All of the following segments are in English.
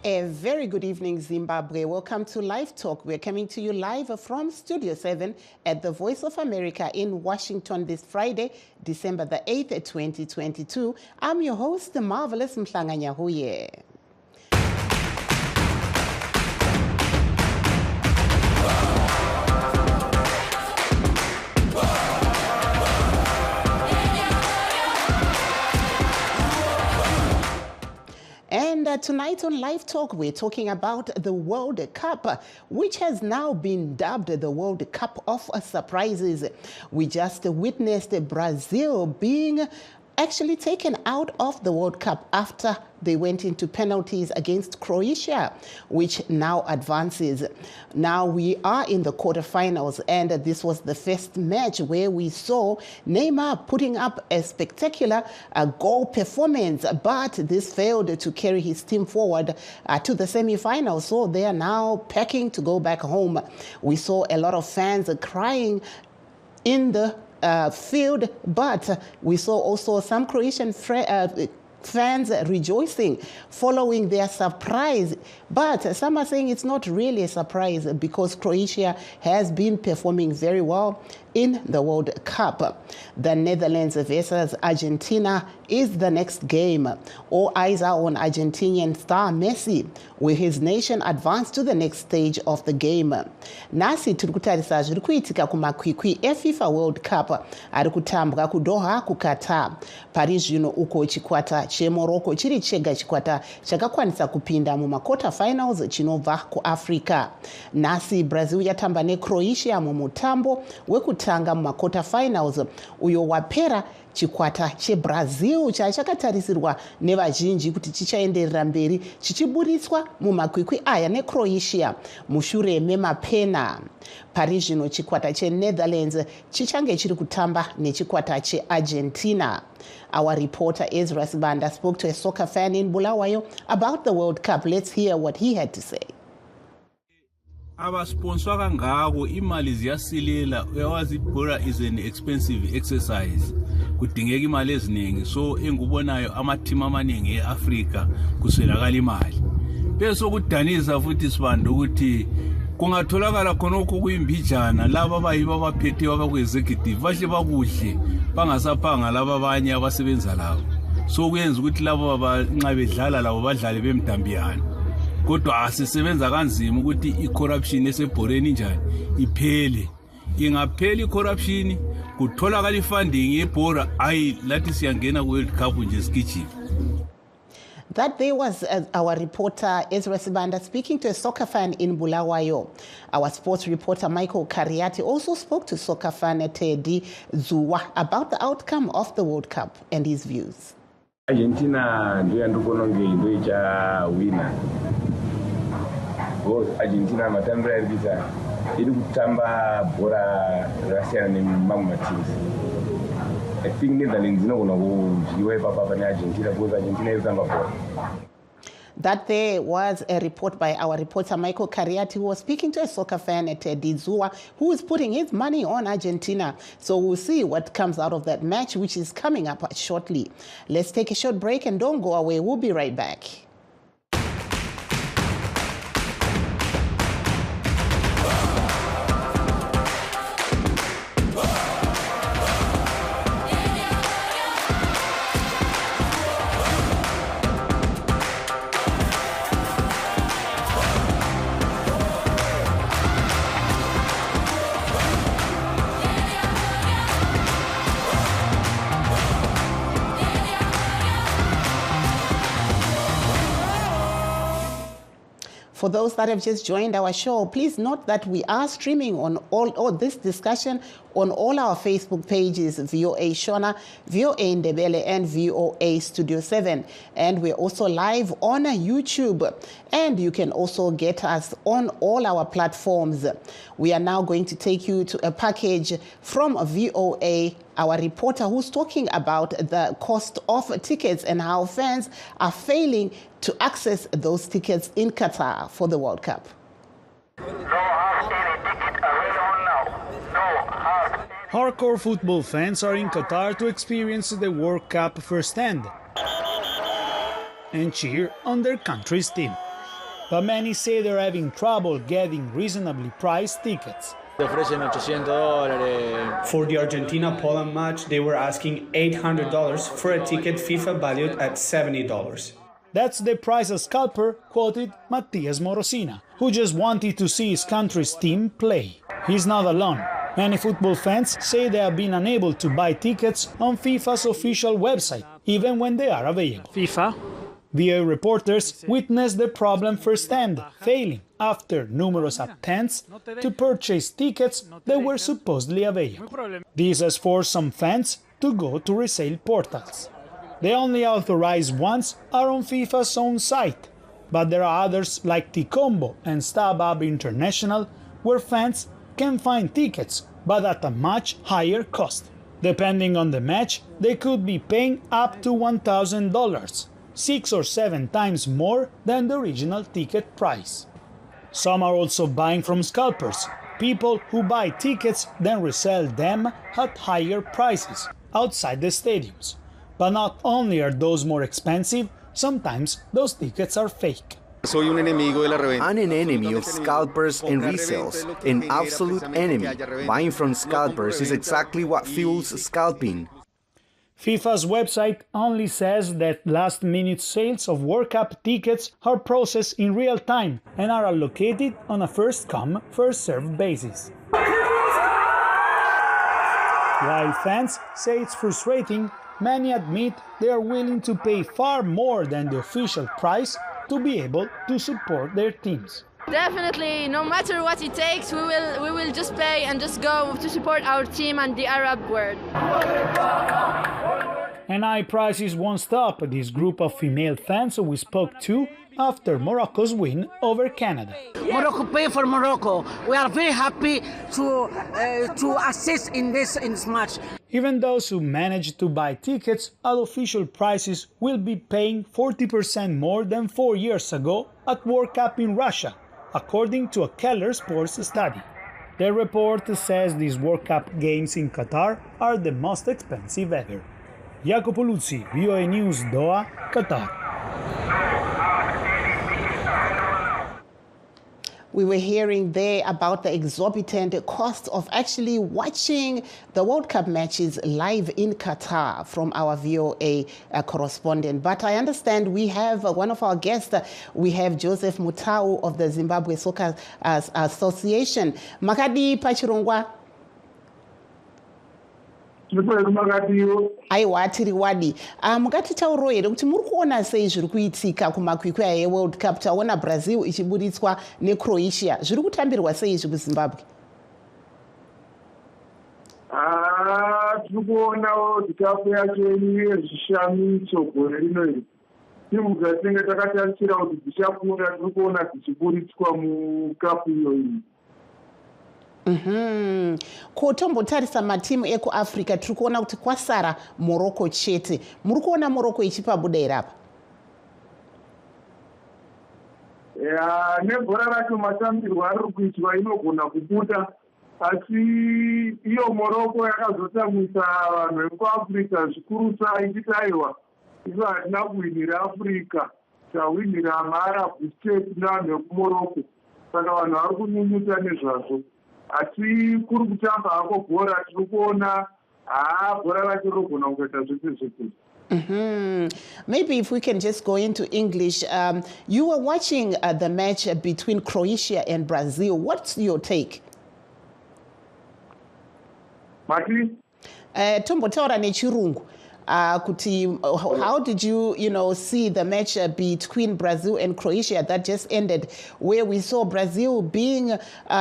A very good evening, Zimbabwe. Welcome to LiveTalk. We're coming to you live from Studio 7 at the Voice of America in Washington this Friday, December the 8th, 2022. I'm your host, the marvelous Mhlanganyahuye. And tonight on Live Talk, we're talking about the World Cup, which has now been dubbed the World Cup of Surprises. We just witnessed Brazil being actually taken out of the World Cup after they went into penalties against Croatia, which now advances. Now we are in the quarterfinals, and this was the first match where we saw Neymar putting up a spectacular goal performance, but this failed to carry his team forward to the semifinals. So they are now packing to go back home. We saw a lot of fans crying in the field, but we saw also some Croatian fans rejoicing following their surprise. But some are saying it's not really a surprise because Croatia has been performing very well in the World Cup. The Netherlands versus Argentina is the next game. All eyes are on Argentinian star Messi, with his nation advanced to the next stage of the game. Nasi turikutarisa zviri kuitika kumakwikwi eFIFA World Cup ari kutambwa kuDoha kuQatar. Pari zvino uko chikwata cheMorocco chiri chega chikwata chakakwanisa kupinda mumakota finals chinobva kuAfrica. Nasi Brazil yatamba neCroatia mumutambo wekutanga mumakota finals uyo wapera. Chikwata cheBrazil chakatarisirwa nevazhinji kuti chichaenderera mberi chichiburiswa mumakwikwi aya neCroatia mushure memapena. Pari zvino chikwata cheNetherlands chichange chiri kutamba nechikwata cheArgentina. Our reporter Ezra Sibanda spoke to a soccer fan in Bulawayo about the World Cup. Let's hear what he had to say. Abasponsor kangako imali ziyasilela. Uyawazi ibhola is an expensive exercise. Kudingeka imali eziningi, so engubonayo ama-team amaningi eAfrica kuswelakala imali. Bese kudanisa futhi sibanda ukuthi kungatholakala khonokho kuyimbijana laba abayibo abaphethe abakwe-executive bahle bakuhle bangasaphanga laba abanye abasebenza labo. So kuyenza ukuthi labo abanxa bedlala labo badlale bemdambiyana. Kodwa asisebenza kanzima ukuthi i-corruption esebhoreni njani iphele. Ingapheli i-corruption kutholakala ifunding yebhora ayi lathi siyangena ku-World Cup nje sikijima. That there was our reporter Ezra Sibanda speaking to a soccer fan in Bulawayo. Our sports reporter Michael Kariati also spoke to soccer fan Teddy Zuwa about the outcome of the World Cup and his views. Argentina ndio ndokononge ndio icha winner. Argentina matambira yalibita ili kutamba bora rasiyana ni mamma teams. I think Netherlands nogona kujiwe papa na Argentina because Argentina izanga bora. That there was a report by our reporter Michael Kariati, who was speaking to a soccer fan at Dizua, who is putting his money on Argentina. So we'll see what comes out of that match, which is coming up shortly. Let's take a short break and don't go away. We'll be right back. For those that have just joined our show, please note that we are streaming on all this discussion on all our Facebook pages, VOA Shona, VOA Ndebele, and VOA Studio 7. And we're also live on YouTube. And you can also get us on all our platforms. We are now going to take you to a package from VOA, our reporter who's talking about the cost of tickets and how fans are failing to access those tickets in Qatar for the World Cup. Hardcore football fans are in Qatar to experience the World Cup firsthand and cheer on their country's team. but many say they're having trouble getting reasonably priced tickets. For the Argentina-Poland match, they were asking $800 for a ticket FIFA valued at $70. That's the price a scalper quoted Matias Morosina, who just wanted to see his country's team play. He's not alone. Many football fans say they have been unable to buy tickets on FIFA's official website, even when they are available. VA reporters witnessed the problem firsthand, failing after numerous attempts to purchase tickets that were supposedly available. This has forced some fans to go to resale portals. The only authorized ones are on FIFA's own site, but there are others like Ticombo and StubHub International where fans can find tickets, but at a much higher cost. Depending on the match, they could be paying up to $1,000, 6 or 7 times more than the original ticket price. Some are also buying from scalpers, people who buy tickets then resell them at higher prices outside the stadiums. But not only are those more expensive, sometimes those tickets are fake. I'm an enemy of scalpers and resales, an absolute enemy. Buying from scalpers is exactly what fuels scalping. FIFA's website only says that last-minute sales of World Cup tickets are processed in real time and are allocated on a first-come, first-served basis. While fans say it's frustrating, many admit they are willing to pay far more than the official price to be able to support their teams. Definitely, no matter what it takes, we will just pay and just go to support our team and the Arab world. And high prices won't stop this group of female fans we spoke to after Morocco's win over Canada. Morocco pay for Morocco. We are very happy to assist in this match. Even those who managed to buy tickets at official prices will be paying 40% more than 4 years ago at World Cup in Russia, according to a Keller Sports study. The report says these World Cup games in Qatar are the most expensive ever. Jacopo Luzzi, VOA News, Doha, Qatar. We were hearing there about the exorbitant cost of actually watching the World Cup matches live in Qatar from our VOA correspondent. But I understand we have one of our guests, we have Joseph Mutau of the Zimbabwe Soccer Association. Makadi Pachirongwa. aiwa tiri wadi mukatitaurawo here kuti muri kuona sei zviri kuitika kumakwikwi aya eworld cup taona Brazil ichiburitswa neCroatia zviri kutambirwa sei izvi kuZimbabwe? Tiri kuona world cup yacho yezvishamiso gore rino iri timu dzatinenge takatarisira kuti dzichakunda tiri kuona dzichiburitswa mukapu iyoyi. Ko tombotarisa matimu ekuAfrica tiri kuona kuti kwasara Morocco chete. Muri kuona Morocco ichipabuda here apa? Nebhora racho matambirwo ari kuitwa inogona kubuda, asi iyo Morocco yakazotsamwisa vanhu vekuAfrica zvikurisa ichiti aiwa ivo hatina kuwinira Africa, tawinira maArab state nevanhu vekuMorocco, saka vanhu vari kunyunyuta nezvazvo. Asi kuri kutamba hako bhora tiri kuona bhora racho rinogona kuita zvese zvese. Maybe if we can just go into English. You were watching the match between Croatia and Brazil. What's your take? Mati? Tombotaura nechirungu. Kuti, how did you see the match between Brazil and Croatia that just ended, where we saw Brazil being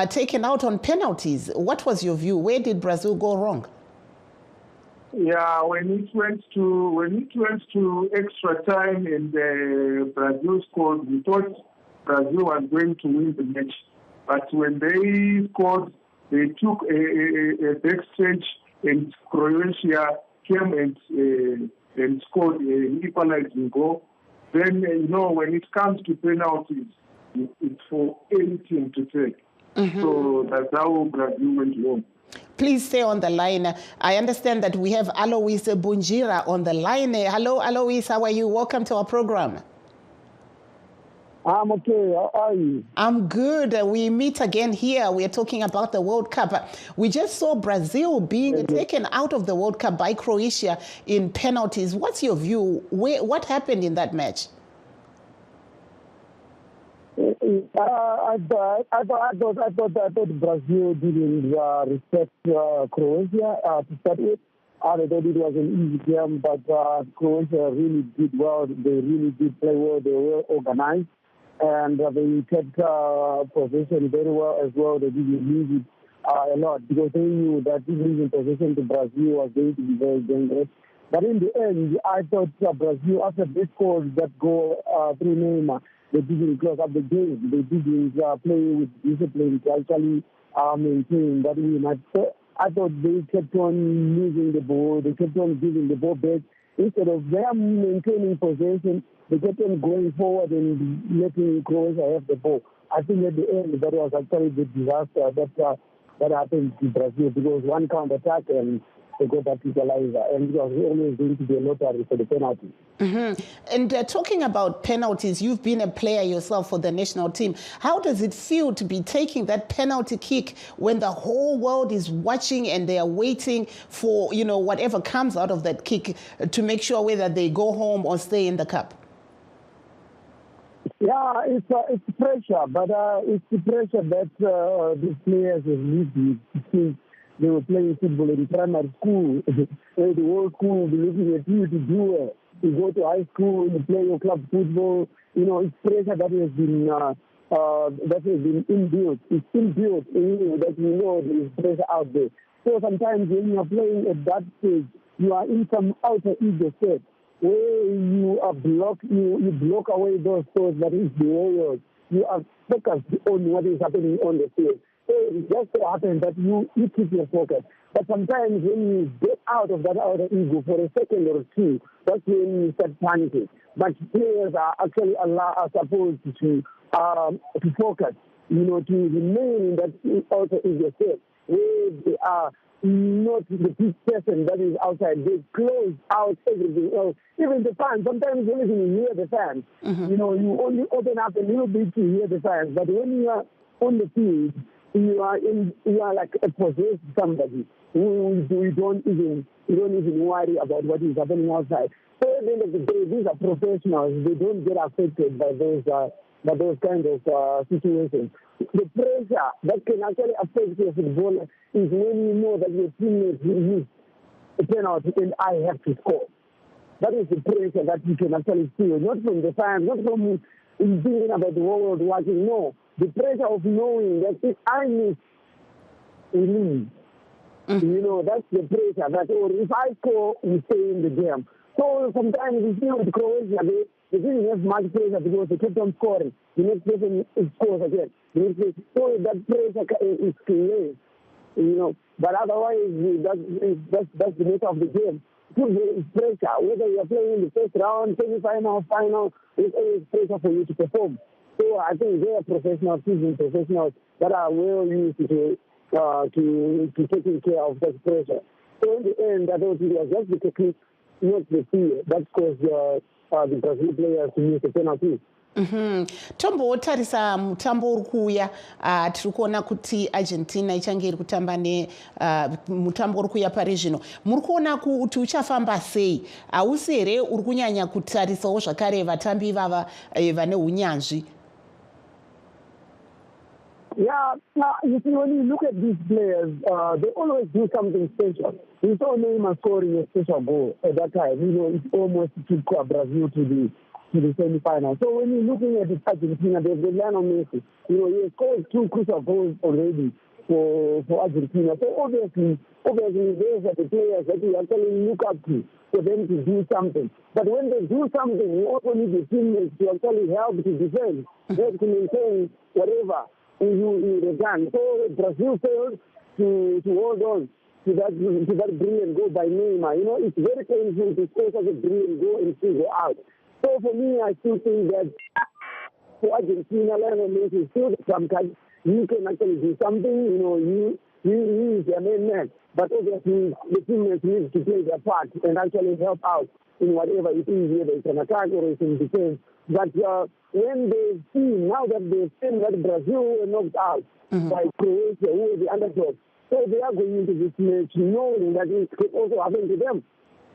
taken out on penalties? What was your view? Where did Brazil go wrong? Yeah, when it went to extra time and Brazil scored, we thought Brazil was going to win the match. But when they scored, they took a backstage and Croatia came and scored an equalizing goal. Then, when it comes to penalties, it's for any team to take. So that's how Brazil went home. Please stay on the line. I understand that we have Alois Bunjira on the line. Hello, Alois. How are you? Welcome to our program. I'm okay. How are you? I'm good. We meet again here. We are talking about the World Cup. We just saw Brazil being taken out of the World Cup by Croatia in penalties. What's your view? What happened in that match? I thought Brazil didn't respect Croatia to start with. I thought it was an easy game, but Croatia really did well. They really did play well. They were organized, and they kept possession very well as well. They didn't lose it a lot because they knew that losing possession to Brazil was going to be very dangerous. But in the end, I thought Brazil, after they scored that goal through Neymar, they didn't close up the game. They didn't play with discipline to actually maintain that win. I thought they kept on losing the ball. They kept on giving the ball back. Instead of them maintaining possession, they kept on going forward and letting Croatia have the ball. I think at the end, that was actually the disaster that happened to Brazil because one counter-attack and they got that equalizer. And it was always going to be a lottery for the penalty. Mm-hmm. And talking about penalties, you've been a player yourself for the national team. How does it feel to be taking that penalty kick when the whole world is watching and they are waiting for, whatever comes out of that kick to make sure whether they go home or stay in the cup? Yeah, it's pressure, but it's the pressure that these players have lived with since they were playing football in primary school. The whole school will be looking at you to do it. You go to high school, you play your club football. It's pressure that has been inbuilt. It's inbuilt in you that there is pressure out there. So sometimes when you are playing at that stage, you are in some outer ego state where you are you block away those thoughts that is the warriors. You are focused on what is happening on the field. So it just so happens that you keep your focus. But sometimes when you get out of that outer ego for a second or two, that's when you start panicking. But players are actually are supposed to focus, to remain in that outer ego state where they are not the big person that is outside. They close out everything else. Even the fans, sometimes you even hear the fans. Mm-hmm. You only open up a little bit to hear the fans. But when you are on the field, you are like a possessed somebody. You don't even worry about what is happening outside. So at the end of the day, these are professionals. They don't get affected by those kind of situations. The pressure that can actually affect your footballer is when you know that your teammates will use a penalty and I have to score. That is the pressure that you can actually feel, not from the fans, not from thinking about the world watching. No, the pressure of knowing that if I miss, we lose. That's the pressure. Or if I score, we stay in the game. So sometimes we see with Croatia, they didn't have much pressure because they kept on scoring. The next person scores again. So that pressure is clear, But otherwise, that's the nature of the game. Football is pressure. Whether you are playing in the first round, semi-final, final, it's always pressure for you to perform. So I think they are professionals, seasoned professionals that are well used to taking care of that pressure. So in the end, I don't think it was just the technique, not the fear. That caused the Brazil players to miss the penalty. Tombotarisa mutambo uri kuuya tiri kuona kuti Argentina ichange iri kutamba mutambo uri kuuya pari zvino. Muri kuona kuti uchafamba sei? Hausi here uri kunyanya kutarisawo zvakare vatambi ivava vane unyanzvi? Yeah, you see, when you look at these players, they always do something special. We saw Neymar scoring a special goal at that time. It almost took Brazil to the semi-final. So when you're looking at Argentina, there's the Lionel Messi. He has scored 2 crucial goals already for Argentina. So obviously, those are the players that you actually look up to for them to do something. But when they do something, you also need the teammates to actually help to defend, help to maintain whatever you done. So Brazil failed to hold on to that brilliant goal by Neymar. It's very painful to score such a brilliant goal and still go out. So for me, I still think that for Argentina, Lionel Messi is still some kind. You can actually do something. You is their main man. But obviously, the teammates need to play their part and actually help out in whatever it is, whether it's an attack or it's in defense But when they see, now that they've seen that Brazil were knocked out by Croatia, who were the underdogs, so they are going into this match knowing that it could also happen to them.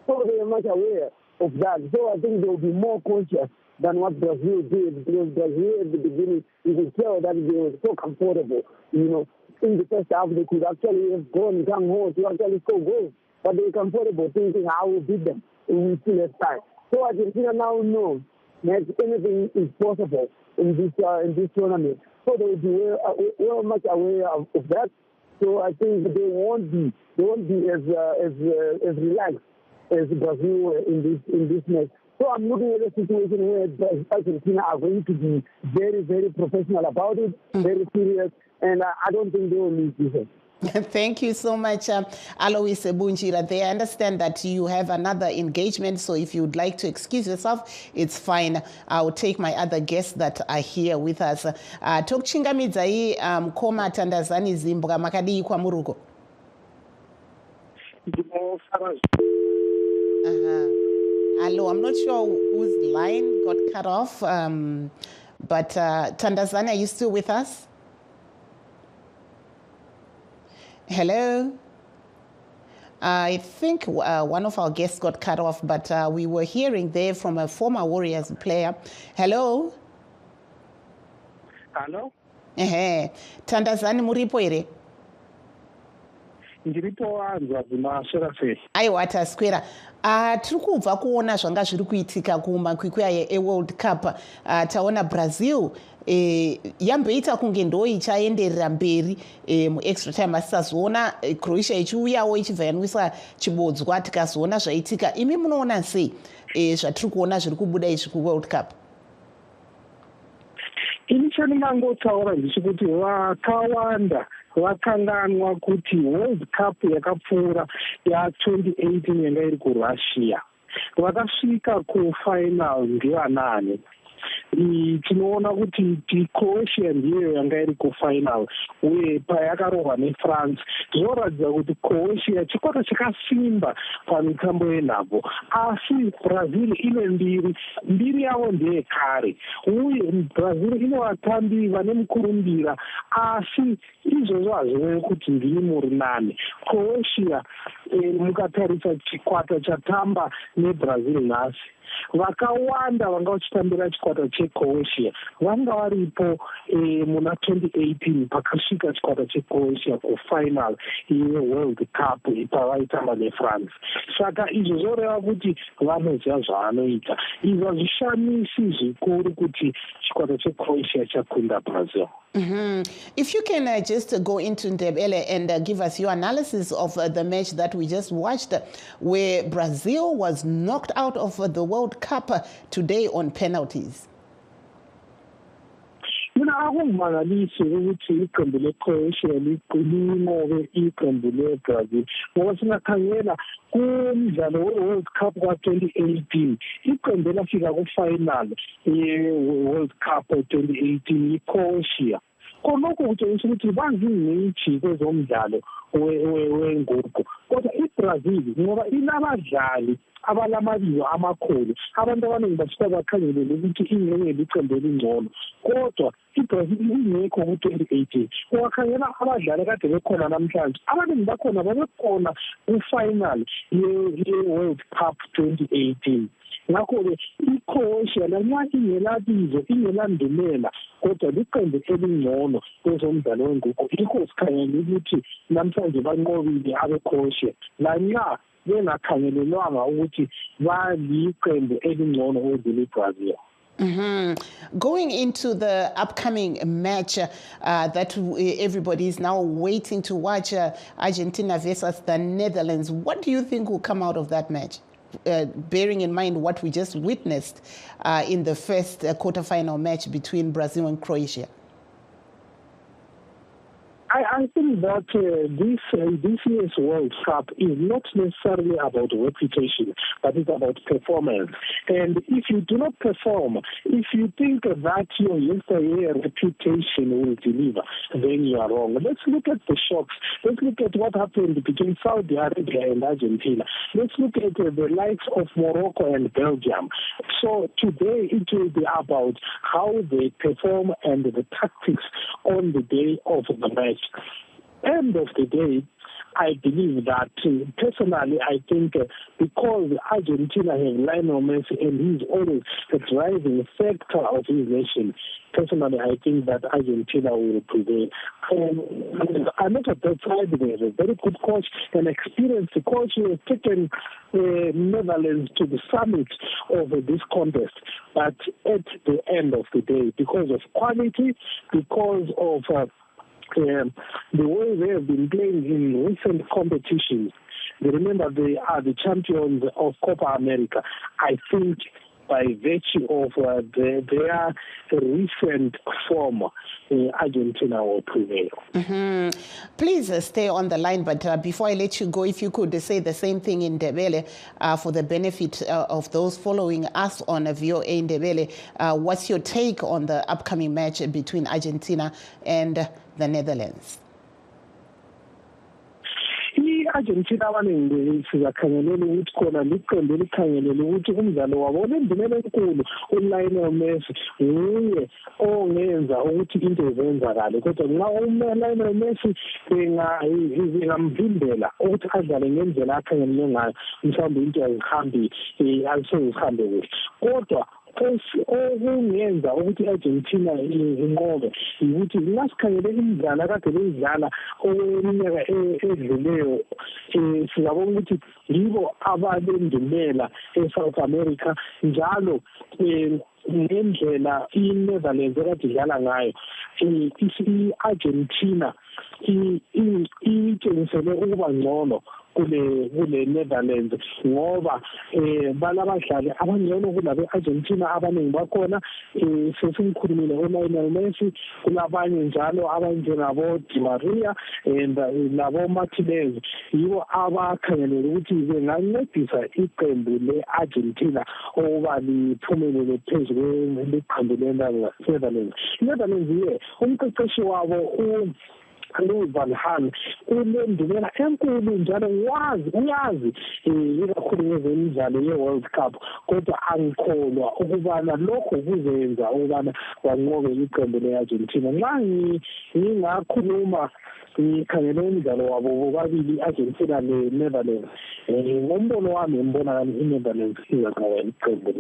So they are much aware of that. So I think they will be more conscious than what Brazil did, because Brazil at the beginning, you could tell that they were so comfortable. In the first half, they could actually have gone gung-ho to actually score goals, but they were comfortable thinking, I will beat them, and we still have time. So Argentina now knows that anything is possible in this tournament. So they will be well much aware of that. So I think they won't be as relaxed as Brazil in this match. So I'm looking at a situation where Argentina are going to be very, very professional about it, very serious, and I don't think they will lose this. Thank you so much, Alois Bunjira. They understand that you have another engagement, so if you'd like to excuse yourself, it's fine. I'll take my other guests that are here with us. Tokchingamidzai Koma Tandazani Zimbabwe Makadi kwa Murugo. Hello, I'm not sure whose line got cut off, but Tandazani, are you still with us? Hello? I think one of our guests got cut off, but we were hearing there from a former Warriors player. Hello? Hello? Tandazani muripo ere? Ndiripo wanzwa dzimashera sei. Aiwa taswera. Tiri kubva kuona zvanga zviri kuitika kumakwikwi eWorld Cup. Taona Brazil yamboita kunge ndo ichaenderera mberi muextra time, asi tazoona Croatia ichiuyawo ichibva yanwisa chibodzwa, tikazoona zvaitika. Imi munoona sei zvatiri kuona zviri kubuda izvi kuWorld Cup? Ini chandingangotaura ndechekuti vakawanda vakanganwa kuti World Cup yakapfuura ya2018 yanga iri kuRussia vakasvika kufinal ndivanani. Tinoona kuti Croatia ndiyo yanga iri kufinal uye payakarohwa neFrance zvinoratidza kuti Croatia chikwata chakasimba pamitambo yenhabvu, asi Brazil ine mbiri yavo ndeyekare uye Brazil ine vatambi vane mukurumbira, asi izvozvo hazvirevi kuti ndiri muri nane. Croatia mukatarisa chikwata chatamba neBrazil nhasi, vakawanda vanga vachitambira chikwata cheCroatia vanga varipo muna 2018 pakasvika chikwata cheCroatia kufinal yeWorld Cup pavaitamba neFrance. Saka izvo zvoreva kuti vanoziva zvavanoita. Izvi hazvishamisi zvikuru kuti chikwata cheCroatia chakunda Brazil. If you can just go into Ndebele and give us your analysis of the match that we just watched, where Brazil was knocked out of the World Cup today on penalties. Mina akungimangalisi ukuthi iqembu leCroatia linqobe iqembu leBrazil. Ngoba singakhangela kumdlalo we-World Cup ka-2018 iqembu elafika kufinal ye-World Cup 2018 iCroatia. Khonokho kutshengisa ukuthi bazingcitshi kwezomdlalo wenguqu, kodwa iBrazil ngoba inabadlali abalamabizo amakhulu, abantu abaningi basuka bakhangelele ukuthi ingeke liqembu elingcono, kodwa iBrazil ingekho ku-2018. Ungakhangela abadlali kade bekhona namhlanje, abaningi bakhona babekhona kufinal ye-World Cup 2018. Ngakho-ke iCroatia lanxa ingelabizo ingelandumela, kodwa liqembu elingcono kwezomdlalo wenguqu. Yikho sikhangele ukuthi namhlanje banqobile abeCroatia lanxa bengakhangelelwanga ukuthi baliqembu elingcono kwedlula iBrazil. Going into the upcoming match that everybody is now waiting to watch, Argentina versus the Netherlands, what do you think will come out of that match? Bearing in mind what we just witnessed in the first quarterfinal match between Brazil and Croatia. I I think that this year's World Cup is not necessarily about reputation, but it's about performance. And if you do not perform, if you think that your yesteryear reputation will deliver, then you are wrong. Let's look at the shocks. Let's look at what happened between Saudi Arabia and Argentina. Let's look at the likes of Morocco and Belgium. So today it will be about how they perform and the tactics on the day of the match. End of the day, I believe that, personally, I think because Argentina has Lionel Messi and he's always the driving factor of his nation, personally, I think that Argentina will prevail. I'm not at that side. There's a very good coach, an experienced coach who has taken Netherlands to the summit of this contest. But at the end of the day, because of quality, because of the way they have been playing in recent competitions, remember they are the champions of Copa America. I think by virtue of their recent form, Argentina will prevail. Mm-hmm. Please stay on the line, but before I let you go, if you could say the same thing in Ndebele for the benefit of those following us on VOA in Ndebele. What's your take on the upcoming match between Argentina and the Netherlands? Argentina abaningi sizakhangelela ukuthi khona liqembu elikhangelela ukuthi umdlalo wabo olendumela enkulu uLionel Messi nguye ongenza ukuthi into izenzakale, kodwa nxa uLionel Messi engamvimbela ukuthi adlale ngendlela akhangelele ngayo, mhlawumbe into azihambi azihambe kuhle. Kodwa okungenza ukuthi Argentina inqobe ukuthi ngasikhangele imidlalo akade beyidlala okweminyaka edluleyo, sizabona ukuthi yibo abalendumela eSouth America njalo ngendlela iNetherlands ekade idlala ngayo. I-Argentina itshengisele ukuba ngcono kule Netherlands ngoba balabadlali abangcono kulabe Argentina abaningi bakhona. Sesimkhulumile uLionel Messi, kulabanye njalo abanjengabo Di Maria labo Martinez, yibo abakhangelele ukuthi bengancedisa iqembu le-Argentina ukuba liphumelele phezu kweqembu le-Netherlands. Netherlands ye umqeqeshi wabo Louis van Gaal unendumela enkulu njalo uyazi ikakhulu ngezemidlalo ye-World Cup, kodwa angikholwa ukubana lokho kuzenza ukubana wanqobe iqembu le-Argentina. Nxa ngingakhuluma ngikhangele umdlalo wabo bobabili Argentina le-Netherlands, ngombono wami ngibona i-Netherlands izanqoba iqembu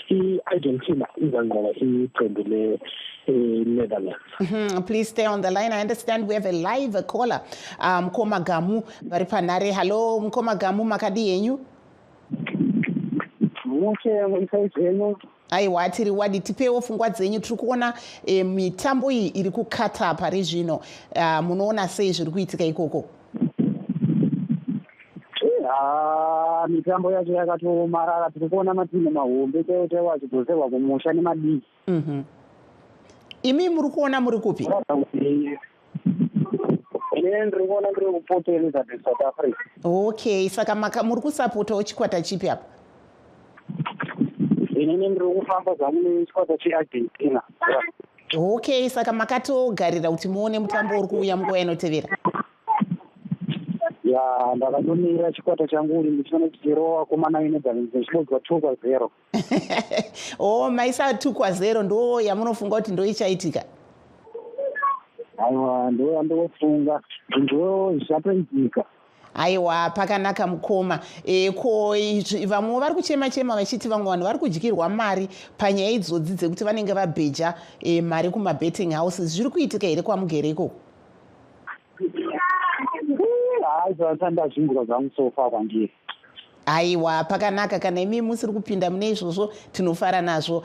i-Argentina izanqoba iqembu le-Netherlands. Please stay on the line. I understand we have a live caller, Mkoma Gamu Baripanare. Hello, Mkoma Gamu, makadi yenyu? Aiwa, tiri wadi tipewo fungwa dzenyu. Tiri kuona mitambo iyi iri kukata pari zvino. Munoona sei zviri kuitika ikoko? Mitambo yacho yakatomarara. Tiri kuona matimu mahombe chaiwo achidzoserwa kumusha nemadiki. Imi muri kuona muri kupi? Ndiri kuona ndiri kuPort Elizabeth, South Africa. Okay, saka muri kusapotawo chikwata chipi apa? Inini ndiri kufamba zvangu nechikwata cheArgentina. Okay, saka makatogarira kuti muone mutambo uri kuuya munguva inotevera? Ya, ndakatomira chikwata changu uri ndichiona kuti chero vakomana veNetherlands chibodzwa 2-0. Oh, maisa 2-0 ndo yamunofunga kuti ndo ichaitika? Aiwa, ndo yandofunga ndo zvichapaitika. Aiwa, pakanaka Mukoma. Ko vamwe vari kuchema vachiti vamwe vanhu vari kudyirwa mari panyaya idzodzi dzekuti vanenge vabheja mari kumabetting houses. Zviri kuitika here kwamugere ikoko? Ndazvinzwa zvangu sofa kwandiri. Aiwa, pakanaka. Kana imi musiri kupinda mune izvozvo tinofara nazvo,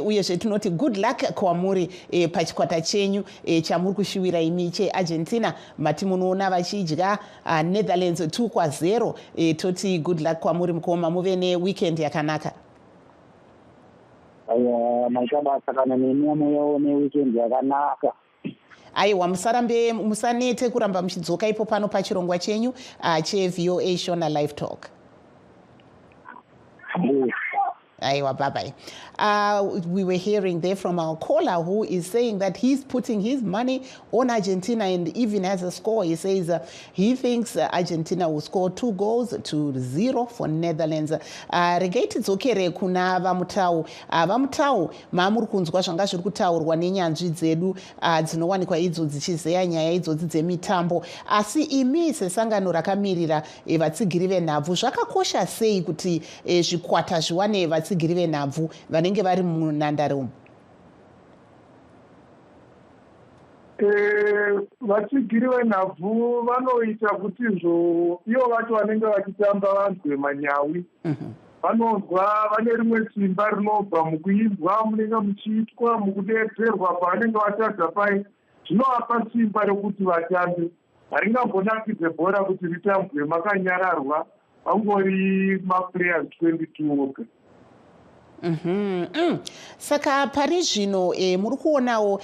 uyezve tinoti good luck kwamuri pachikwata chenyu chamuri kushuwira imi cheArgentina. Mati munoona vachidya Netherlands 2-0. Toti good luck kwamuri Mukoma, muve neweekend yakanaka. Maita basa kana nemi amoyawo neweekend yakanaka. aiwa musarambe musanete kuramba muchidzoka ipo pano pachirongwa chenyu cheVOA Shona Live Talk. Aiwa, bye-bye. We were hearing there from our caller who is saying that he's putting his money on Argentina and even has a score. He says he thinks Argentina will score 2-0 for Netherlands. Regate dzokere kuna vamutau. Vamutau maamuri kunzwa zvanga zviri kutaurwa nenyanzvi dzedu dzinowanikwa idzo dzichizeya nyaya idzodzi dzemitambo. Asi imi sesangano rakamirira vatsigiri venhabvu, zvakakosha sei kuti zvikwata zviwane vatsigiri venhabvu vanenge vari munhandare umu? Vatsigiri venhabvu vanoita kuti ivo vacho vanenge vachitamba vanzwe manyawi. Vanonzwa vane rimwe simba rinobva mukuinzwa munenge muchiitwa mukudedzerwa pavanenge vatadza pai. Zvinovapa simba rokuti vatambe. Haringambonakidze bhora kuti ritambwe makanyararwa vangori maplayers 22 oga. Saka pari zvino muri kuonawo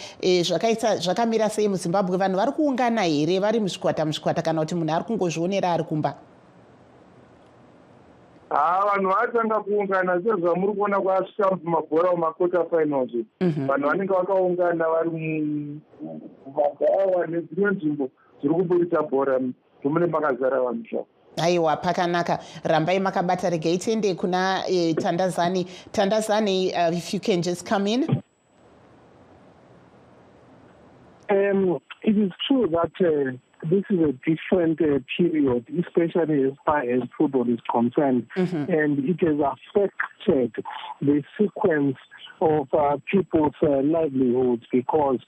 zvakamira sei muZimbabwe? Vanhu vari kuungana here vari muzvikwata kana kuti munhu ari kungozvionera ari kumba? Vanhu vatanga kuungana sezvamuri kuona kwasvika mumabhora mumakota finals. Vanhu vanenge vakaungana vari mumabhawa nedzimwe nzvimbo dziri kuburitsa bhora dzomune makazara vanhu zvavo. Aiwa, pakanaka. Rambai makabata. Regai tiende kuna Tandazani. Tandazani, if you can just come in. It is true that this is a different period, especially as far as football is concerned, and it has affected the sequence of people's livelihoods, because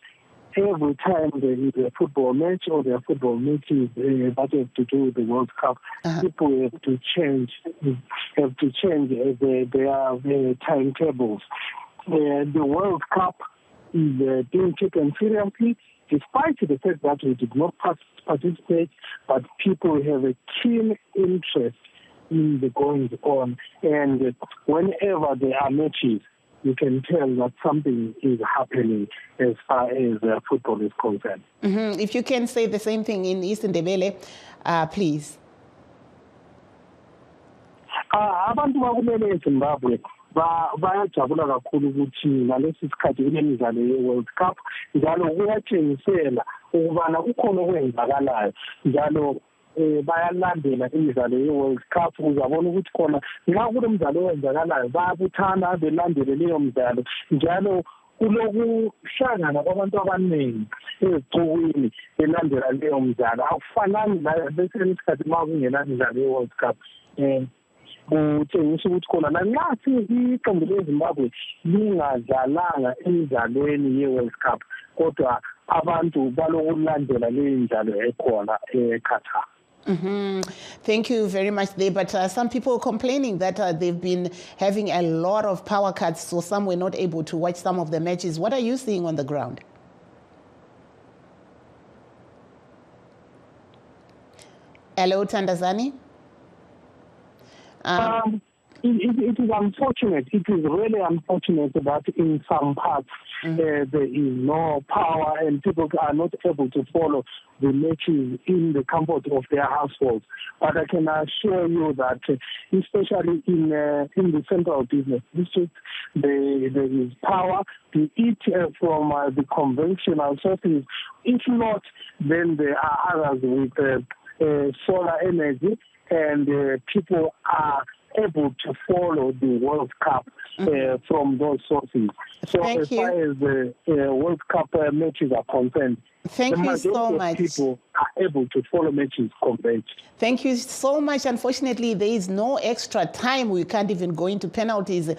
every time there is a football match or there are football matches that have to do with the World Cup, people have to change their timetables. The World Cup is being taken seriously, despite the fact that we did not participate, but people have a keen interest in the goings on. And whenever there are matches, you can tell that something is happening as far as football is concerned. If you can say the same thing in Eastern Ndebele, please. Abantu bakumele eZimbabwe bayajabula kakhulu ukuthi ngalesi sikhathi kunemidlalo ye-World Cup, njalo kuyatshengisela ukubana kukhona okwenzakalayo, njalo bayalandela imidlalo ye-World Cup. Uzabona ukuthi khona nxa kulemidlalo owenzakalayo bayabuthana belandele leyo mdlalo, njalo kulokuhlangana kwabantu abaningi ezixukwini belandela leyo mdlalo. Akufanani lesinye isikhathi ma kungena imidlalo ye-World Cup. Kutshengisa ukuthi khona nanxa iqembu leZimbabwe lingadlalanga emidlalweni ye-World Cup, kodwa abantu balokulandela leyo mdlalo ekhona eQatar. Thank you very much there. But some people complaining that they've been having a lot of power cuts, so some were not able to watch some of the matches. What are you seeing on the ground? Hello, Tandazani? It is unfortunate. It is really unfortunate that in some parts there is no power and people are not able to follow the matches in the comfort of their households. But I can assure you that, especially in the central business district, there is power to eat from the conventional sources. If not, then there are others with solar energy, and people are able to follow the World Cup from those sources. So as far as the World Cup matches are concerned, thank you so much. People are able to follow matches complete. Thank you so much. Unfortunately, there is no extra time. We can't even go into penalties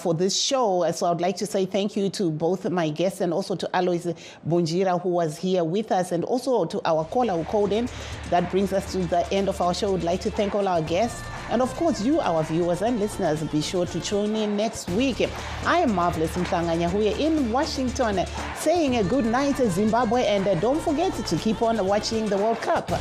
for this show. So I'd like to say thank you to both my guests and also to Alois Bonjira, who was here with us, and also to our caller who called in. That brings us to the end of our show. We'd like to thank all our guests. And of course, you, our viewers and listeners, be sure to tune in next week. I am Marvelous Mhlanganyahuye in Washington, saying a good night, Zimbabwe, and don't forget to keep on watching the World Cup.